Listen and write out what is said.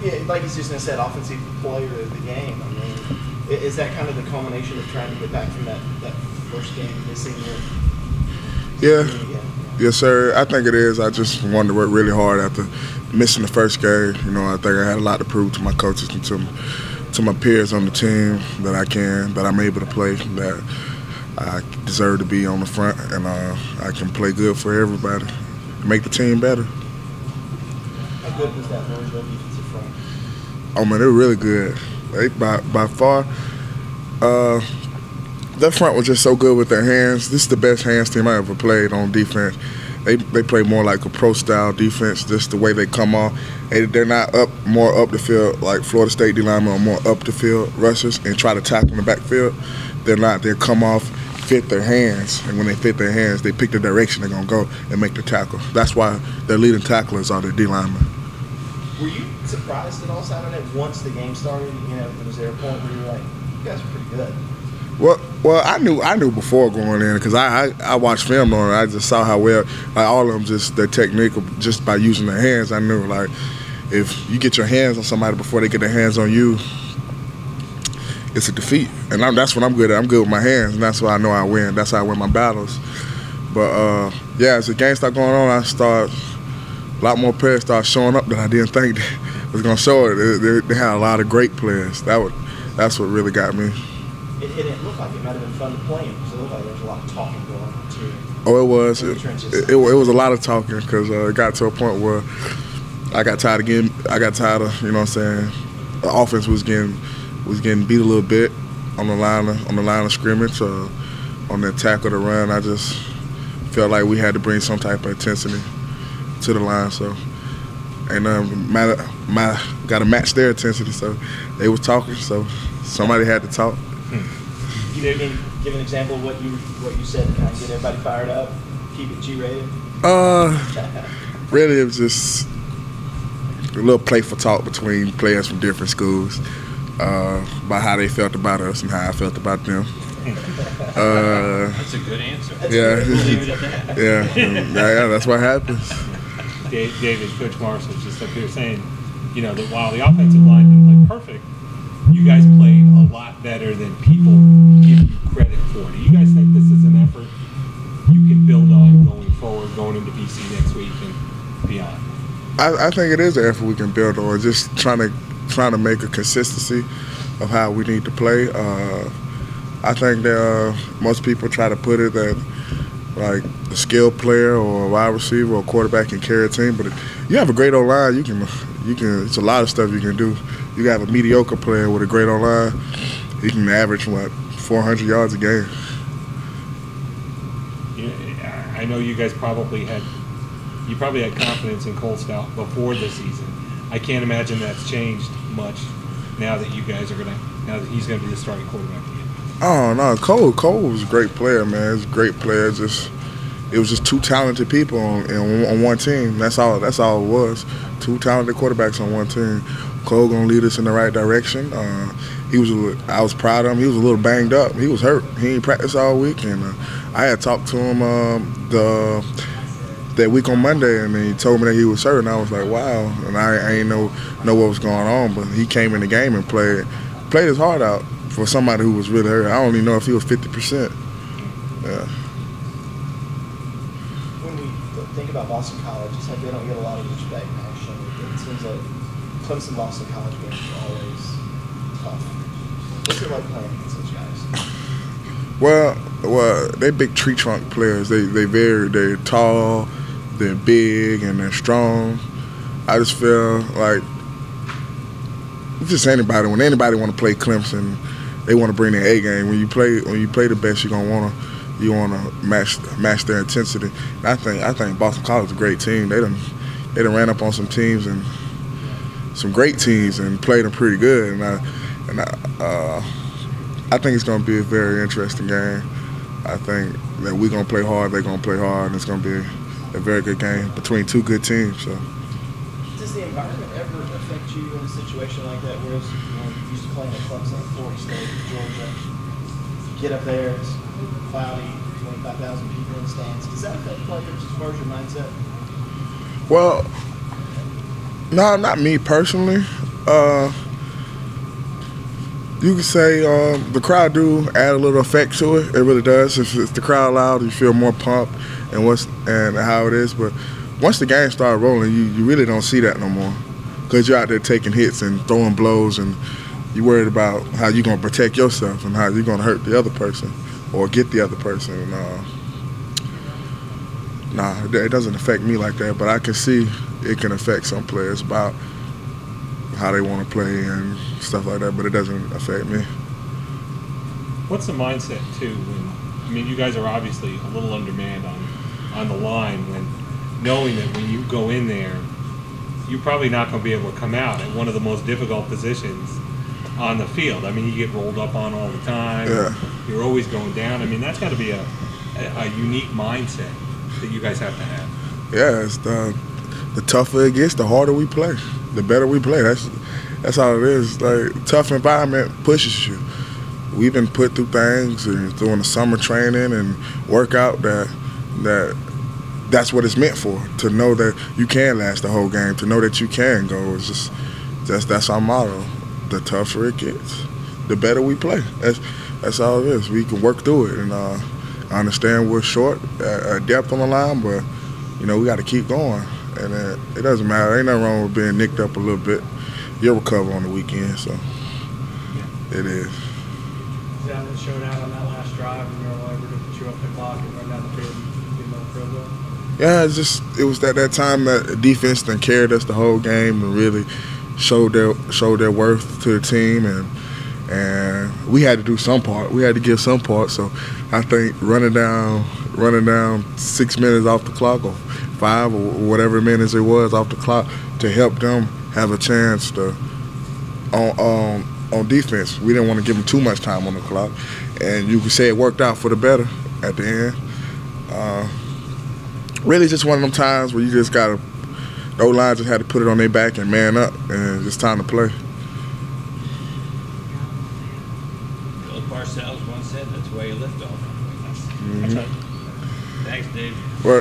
Yeah, like he's just said, offensive player of the game. I mean, is that kind of the culmination of trying to get back from that first game missing your? Yeah. Yes, sir. I think it is. I just wanted to work really hard after missing the first game. You know, I think I had a lot to prove to my coaches and to my peers on the team that I'm able to play, that I deserve to be on the front, and I can play good for everybody, make the team better. How good was that Louisville defensive front? Oh man, they were really good. By far, that front was just so good with their hands. This is the best hands team I ever played on defense. They play more like a pro-style defense, just the way they come off. They're not more up the field like Florida State D-linemen, or more up the field rushers and try to tackle in the backfield. They're not. They come off, fit their hands, and when they fit their hands, they pick the direction they're going to go and make the tackle. That's why their leading tacklers are the D-linemen. Were you surprised at all Saturday once the game started? You know, was there a point where you were like, you guys are pretty good? Well, I knew before going in, because I watched film on it. I just saw how well, like, all of them, just their technique, just by using their hands. I knew, like, if you get your hands on somebody before they get their hands on you, it's a defeat. And that's what I'm good at. I'm good with my hands, and that's why I know I win. That's how I win my battles. But yeah, as the game started going on, a lot more players started showing up that I didn't think was gonna show it. They had a lot of great players. That's what really got me. It looked like it might have been fun to play him, because it looked like there was a lot of talking going on too. Oh, it was. It was a lot of talking, because it got to a point where I got tired of, you know what I'm saying, the offense was getting beat a little bit on the line of scrimmage, on the tackle to run. I just felt like we had to bring some type of intensity to the line. So, and got to match their intensity. So they was talking. So somebody had to talk. You can give an example of what you said to kind of get everybody fired up, keep it G-rated? Really, it was just a little playful talk between players from different schools about how they felt about us and how I felt about them. That's a good answer. Yeah, that's what happens. David, Coach Morris was just up here saying, you know, that while the offensive line didn't play perfect, you guys played a lot better than people give you credit for. Do you guys think this is an effort you can build on going forward, going into BC next week and beyond? I think it is an effort we can build on. Just trying to make a consistency of how we need to play. I think that most people try to put it that, like, a skilled player or a wide receiver or a quarterback can carry a team, but if you have a great O-line, you can. It's a lot of stuff you can do. You got a mediocre player with a great O-line, he can average 400 yards a game. Yeah, I know you guys probably had confidence in Cole Stout before the season. I can't imagine that's changed much now that he's gonna be the starting quarterback again. Oh no, Cole was a great player, man. He's a great player. It was just two talented people on one team. That's all it was. Two talented quarterbacks on one team. Cole gonna lead us in the right direction. I was proud of him. He was a little banged up. He was hurt. He didn't practice all week, and I had talked to him that week on Monday, and he told me that he was hurt, and I was like, wow. And I ain't know what was going on, but he came in the game and played his heart out for somebody who was really hurt. I don't even know if he was 50%. Yeah. When we think about Boston College, it's like they don't get a lot of respect nationally. It seems like Clemson-Boston College games are always tough. What's it like playing against those guys? Well, they big tree trunk players. They're tall, they're big, and they're strong. I just feel like just anybody, when anybody want to play Clemson, they want to bring their A game. When you play the best, you wanna match their intensity. And I think Boston College is a great team. They done ran up on some teams and some great teams and played them pretty good. And I think it's gonna be a very interesting game. I think that we're gonna play hard, they're gonna play hard, and it's gonna be a very good game between two good teams. So. Does the environment ever affect you in a situation like that, whereas you used to play at Clemson, Florida State, Georgia? You get up there, it's cloudy, 25,000 people in the stands. Does that affect players as far as your mindset? Well, no, not me personally. You could say the crowd do add a little effect to it. It really does. If it's the crowd loud, you feel more pumped and how it is. But once the game started rolling, you really don't see that no more, because you're out there taking hits and throwing blows, and you're worried about how you're going to protect yourself and how you're going to hurt the other person or get the other person. It doesn't affect me like that, but I can see it can affect some players about how they want to play and stuff like that, but it doesn't affect me. What's the mindset, too, when, you guys are obviously a little undermanned on the line, when knowing that when you go in there, you're probably not going to be able to come out at one of the most difficult positions on the field. You get rolled up on all the time. Yeah. You're always going down. That's got to be a unique mindset that you guys have to have. Yeah, it's the tougher it gets, the harder we play, the better we play. That's all it is. Like, tough environment pushes you. We've been put through things and during the summer training and workout that's what it's meant for. To know that you can last the whole game, to know that you can go. It's just that's our motto. The tougher it gets, the better we play. That's all it is. We can work through it, and I understand we're short depth on the line, but we got to keep going. And it doesn't matter. Ain't nothing wrong with being nicked up a little bit. You'll recover on the weekend, so it is. That was showdown on that last drive, and you're able to put you up the clock and run down the field and get another field goal? Yeah, it was that time that defense then carried us the whole game and really showed their worth to the team, and we had to do some part. We had to give some part. So I think running down 6 minutes off the clock, or 5 or whatever minutes it was off the clock, to help them have a chance to on defense. We didn't want to give them too much time on the clock, and you could say it worked out for the better at the end. Really just one of them times where you just got to, the O-line just had to put it on their back and man up, and it's time to play. Bill Parcells once said that's the way you lift off. That's right. Thanks, Dave. Well,